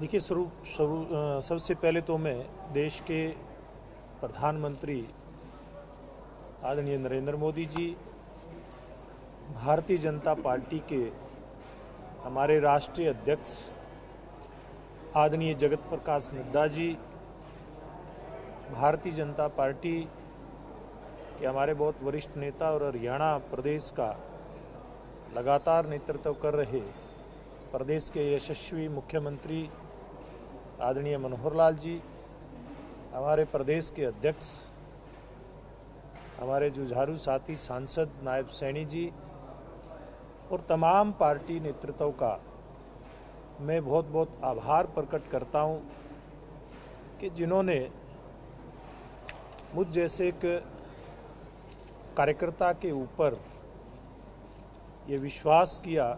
देखिए, सबसे पहले तो मैं देश के प्रधानमंत्री आदरणीय नरेंद्र मोदी जी, भारतीय जनता पार्टी के हमारे राष्ट्रीय अध्यक्ष आदरणीय जगत प्रकाश नड्डा जी, भारतीय जनता पार्टी के हमारे बहुत वरिष्ठ नेता और हरियाणा प्रदेश का लगातार नेतृत्व कर रहे प्रदेश के यशस्वी मुख्यमंत्री आदरणीय मनोहर लाल जी, हमारे प्रदेश के अध्यक्ष हमारे जुझारू साथी सांसद नायब सैनी जी और तमाम पार्टी नेतृत्व का मैं बहुत बहुत आभार प्रकट करता हूं कि जिन्होंने मुझ जैसे एक कार्यकर्ता के ऊपर ये विश्वास किया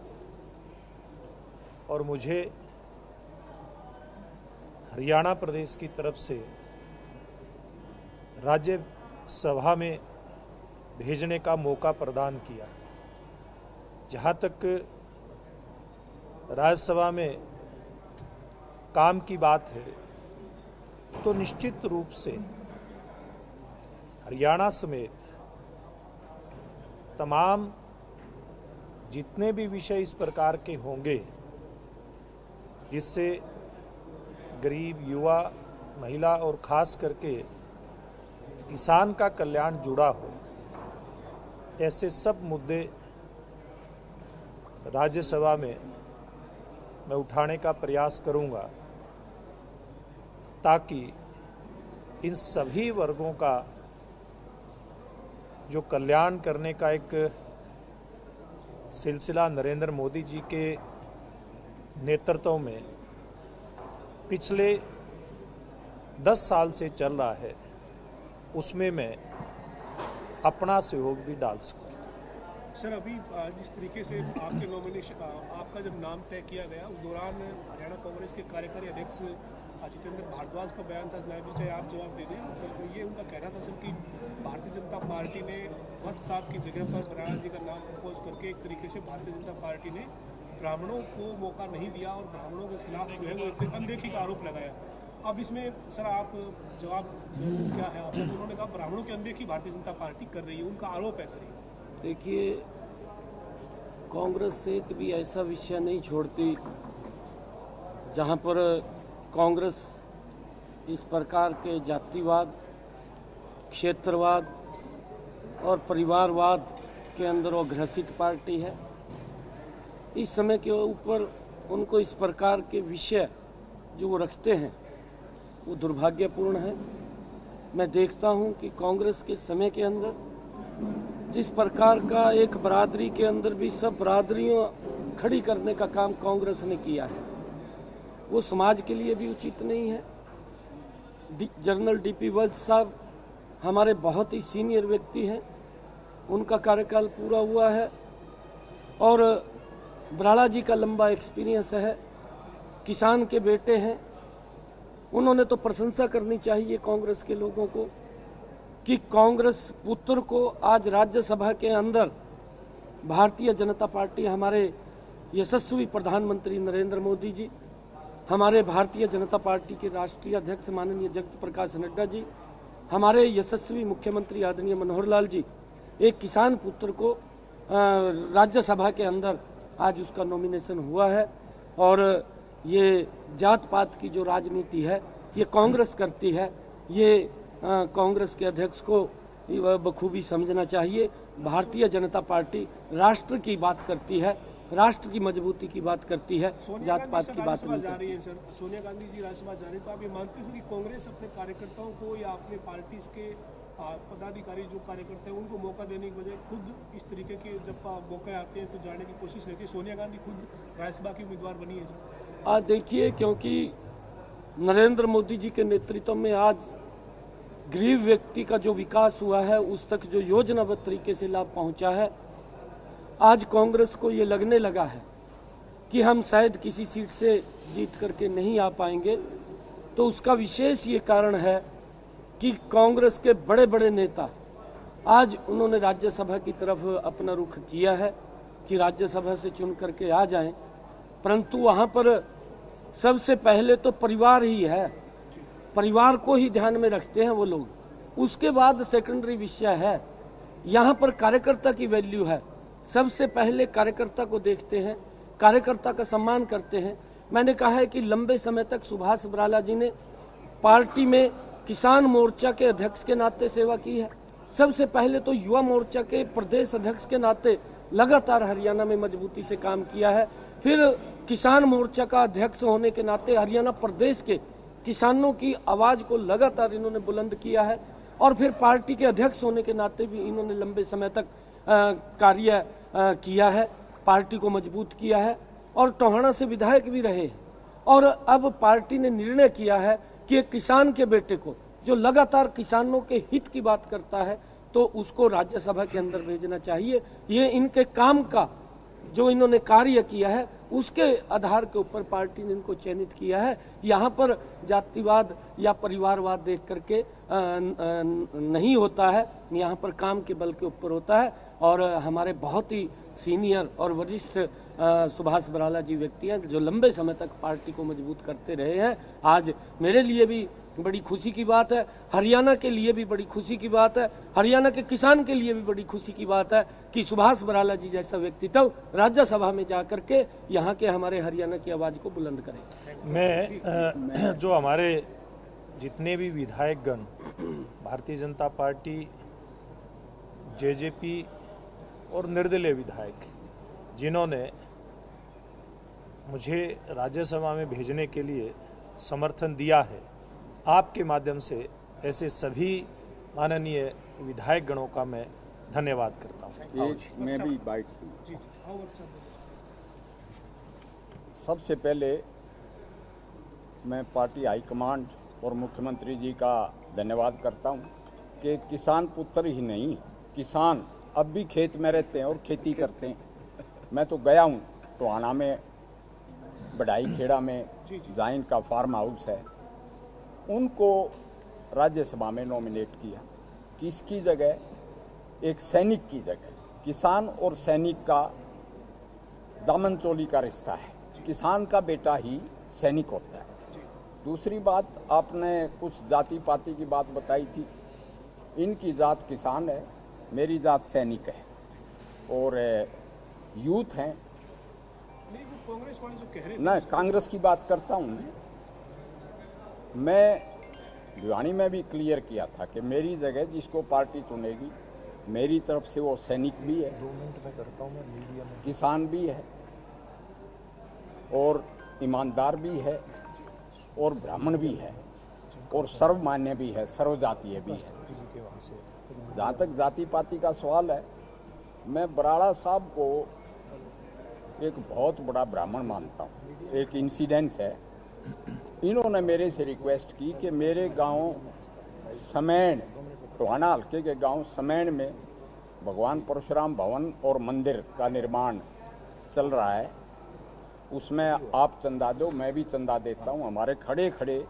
और मुझे हरियाणा प्रदेश की तरफ से राज्यसभा में भेजने का मौका प्रदान किया। जहाँ तक राज्यसभा में काम की बात है तो निश्चित रूप से हरियाणा समेत तमाम जितने भी विषय इस प्रकार के होंगे जिससे गरीब, युवा, महिला और खास करके किसान का कल्याण जुड़ा हो, ऐसे सब मुद्दे राज्यसभा में मैं उठाने का प्रयास करूंगा ताकि इन सभी वर्गों का जो कल्याण करने का एक सिलसिला नरेंद्र मोदी जी के नेतृत्व में पिछले 10 साल से चल रहा है, उसमें मैं अपना सहयोग भी डाल सकूँ। सर, अभी जिस तरीके से आपके नॉमिनेशन आपका जब नाम तय किया गया उस दौरान हरियाणा कांग्रेस के कार्यकारी अध्यक्ष जितेंद्र भारद्वाज का बयान था, नायब जी चाहे आप जवाब दे दें, तो ये उनका कहना था सर कि भारतीय जनता पार्टी ने वत्स साहब की जगह पर बराड़ा जी का नाम प्रपोज करके एक तरीके से भारतीय जनता पार्टी ने ब्राह्मणों को मौका नहीं दिया और ब्राह्मणों के खिलाफ जो है वो एक अनदेखी का आरोप लगाया। अब इसमें सर आप जवाब क्या है आपका? उन्होंने कहा ब्राह्मणों की अनदेखी भारतीय जनता पार्टी कर रही है, उनका आरोप है सर। देखिए, कांग्रेस एक भी ऐसा विषय नहीं छोड़ती जहां पर कांग्रेस इस प्रकार के जातिवाद, क्षेत्रवाद और परिवारवाद के अंदर वो ग्रसित पार्टी है। इस समय के ऊपर उनको इस प्रकार के विषय जो वो रखते हैं वो दुर्भाग्यपूर्ण है। मैं देखता हूं कि कांग्रेस के समय के अंदर जिस प्रकार का एक बरादरी के अंदर भी सब बरादरियों खड़ी करने का काम कांग्रेस ने किया है, वो समाज के लिए भी उचित नहीं है। जनरल डीपी वत्स साहब हमारे बहुत ही सीनियर व्यक्ति हैं, उनका कार्यकाल पूरा हुआ है और बराड़ा जी का लंबा एक्सपीरियंस है, किसान के बेटे हैं। उन्होंने तो प्रशंसा करनी चाहिए कांग्रेस के लोगों को कि कांग्रेस पुत्र को आज राज्यसभा के अंदर भारतीय जनता पार्टी, हमारे यशस्वी प्रधानमंत्री नरेंद्र मोदी जी, हमारे भारतीय जनता पार्टी के राष्ट्रीय अध्यक्ष माननीय जगत प्रकाश नड्डा जी, हमारे यशस्वी मुख्यमंत्री आदरणीय मनोहर लाल जी, एक किसान पुत्र को राज्यसभा के अंदर आज उसका नॉमिनेशन हुआ है। और ये जात पात की जो राजनीति है ये कांग्रेस करती है, ये कांग्रेस के अध्यक्ष को बखूबी समझना चाहिए। भारतीय जनता पार्टी राष्ट्र की बात करती है, राष्ट्र की मजबूती की बात करती है, जात पात की बात नहीं करती है। सर, सोनिया गांधी जी राज्यसभा जा रही है, तो आप ये मानते हैं कि कांग्रेस अपने कार्यकर्ताओं को या अपने पार्टी के पदाधिकारी जो कार्यकर्ता है उनको मौका देने की बजाय खुद इस तरीके के जब मौके आते हैं तो जाने की कोशिश रहती है? सोनिया गांधी खुद राज्यसभा की उम्मीदवार बनी है। आज देखिए, क्योंकि नरेंद्र मोदी जी के नेतृत्व में आज गरीब व्यक्ति का जो विकास हुआ है, उस तक जो योजनाबद्ध तरीके से लाभ पहुंचा है, आज कांग्रेस को ये लगने लगा है कि हम शायद किसी सीट से जीत करके नहीं आ पाएंगे। तो उसका विशेष ये कारण है कि कांग्रेस के बड़े बड़े नेता आज उन्होंने राज्यसभा की तरफ अपना रुख किया है कि राज्यसभा से चुन करके आ जाएं, परंतु वहां पर सबसे पहले तो परिवार ही है, परिवार को ही ध्यान में रखते हैं वो लोग। उसके बाद सेकेंडरी विषय है, यहाँ पर कार्यकर्ता की वैल्यू है। सबसे पहले कार्यकर्ता को देखते हैं, कार्यकर्ता का सम्मान करते हैं। मैंने कहा है कि लंबे समय तक सुभाष बराला जी ने पार्टी में किसान मोर्चा के अध्यक्ष के नाते सेवा की है। सबसे पहले तो युवा मोर्चा के प्रदेश अध्यक्ष के नाते लगातार हरियाणा में मजबूती से काम किया है। फिर किसान मोर्चा का अध्यक्ष होने के नाते हरियाणा प्रदेश के किसानों की आवाज को लगातार इन्होंने बुलंद किया है। और फिर पार्टी के अध्यक्ष होने के नाते भी इन्होंने लंबे समय तक कार्य किया है, पार्टी को मजबूत किया है और टोहाना से विधायक भी रहे हैं। और अब पार्टी ने निर्णय किया है कि एक किसान के बेटे को, जो लगातार किसानों के हित की बात करता है, तो उसको राज्यसभा के अंदर भेजना चाहिए। ये इनके काम का जो इन्होंने कार्य किया है उसके आधार के ऊपर पार्टी ने इनको चयनित किया है। यहाँ पर जातिवाद या परिवारवाद देख करके नहीं होता है, यहाँ पर काम के बल के ऊपर होता है। और हमारे बहुत ही सीनियर और वरिष्ठ सुभाष बराला जी व्यक्ति हैं जो लंबे समय तक पार्टी को मजबूत करते रहे हैं। आज मेरे लिए भी बड़ी खुशी की बात है, हरियाणा के लिए भी बड़ी खुशी की बात है, हरियाणा के किसान के लिए भी बड़ी खुशी की बात है कि सुभाष बराला जी जैसा व्यक्तित्व राज्यसभा में जाकर के यहाँ के हमारे हरियाणा की आवाज को बुलंद करें। मैं जो हमारे जितने भी विधायकगण भारतीय जनता पार्टी, जेजेपी और निर्दलीय विधायक जिन्होंने मुझे राज्यसभा में भेजने के लिए समर्थन दिया है, आपके माध्यम से ऐसे सभी माननीय विधायक गणों का मैं धन्यवाद करता हूँ। मैं भी बाइट सबसे पहले मैं पार्टी हाईकमांड और मुख्यमंत्री जी का धन्यवाद करता हूँ कि किसान पुत्र ही नहीं, किसान अब भी खेत में रहते हैं और खेती करते हैं। मैं तो गया हूँ टोहाना में, बढ़ाई खेड़ा में जाइन का फार्म हाउस है, उनको राज्यसभा में नॉमिनेट किया। किसकी जगह? एक सैनिक की जगह। किसान और सैनिक का दामन चोली का रिश्ता है, किसान का बेटा ही सैनिक होता है। दूसरी बात, आपने कुछ जाति पाति की बात बताई थी। इनकी जात किसान है, मेरी जात सैनिक है और यूथ हैं। कांग्रेस वाले जो कह रहे ना कांग्रेस की बात करता हूँ मैं भिवानी में भी क्लियर किया था कि मेरी जगह जिसको पार्टी चुनेगी, मेरी तरफ से वो सैनिक भी है, 2 मिनट में करता हूँ मैं मीडिया में, किसान भी है और ईमानदार भी है और ब्राह्मण भी है और सर्वमान्य भी है, सर्वजातीय भी है। जहाँ तक जाति पाति का सवाल है, मैं बराड़ा साहब को एक बहुत बड़ा ब्राह्मण मानता हूँ। एक इंसिडेंस है, इन्होंने मेरे से रिक्वेस्ट की कि मेरे गांव समैण, टोहाना हल्के के गांव समैण में भगवान परशुराम भवन और मंदिर का निर्माण चल रहा है, उसमें आप चंदा दो, मैं भी चंदा देता हूँ। हमारे खड़े खड़े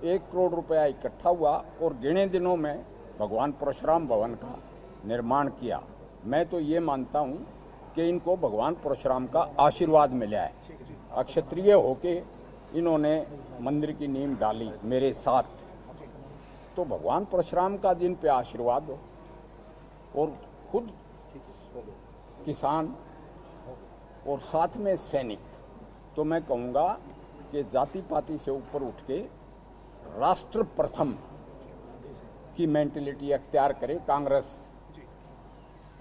1 करोड़ रुपया इकट्ठा हुआ और गिने दिनों में भगवान परशुराम भवन का निर्माण किया। मैं तो ये मानता हूँ कि इनको भगवान परशुराम का आशीर्वाद मिला है। अक्षत्रिय होके इन्होंने मंदिर की नींव डाली मेरे साथ, तो भगवान परशुराम का जिन पे आशीर्वाद हो और खुद किसान और साथ में सैनिक, तो मैं कहूँगा कि जाति पाति से ऊपर उठ के राष्ट्र प्रथम की मेंटेलिटी अख्तियार करे कांग्रेस।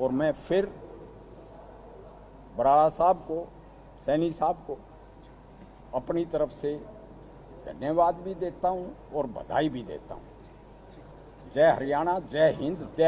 और मैं फिर बराड़ा साहब को, सैनी साहब को अपनी तरफ से धन्यवाद भी देता हूं और बधाई भी देता हूं। जय हरियाणा, जय हिंद, जय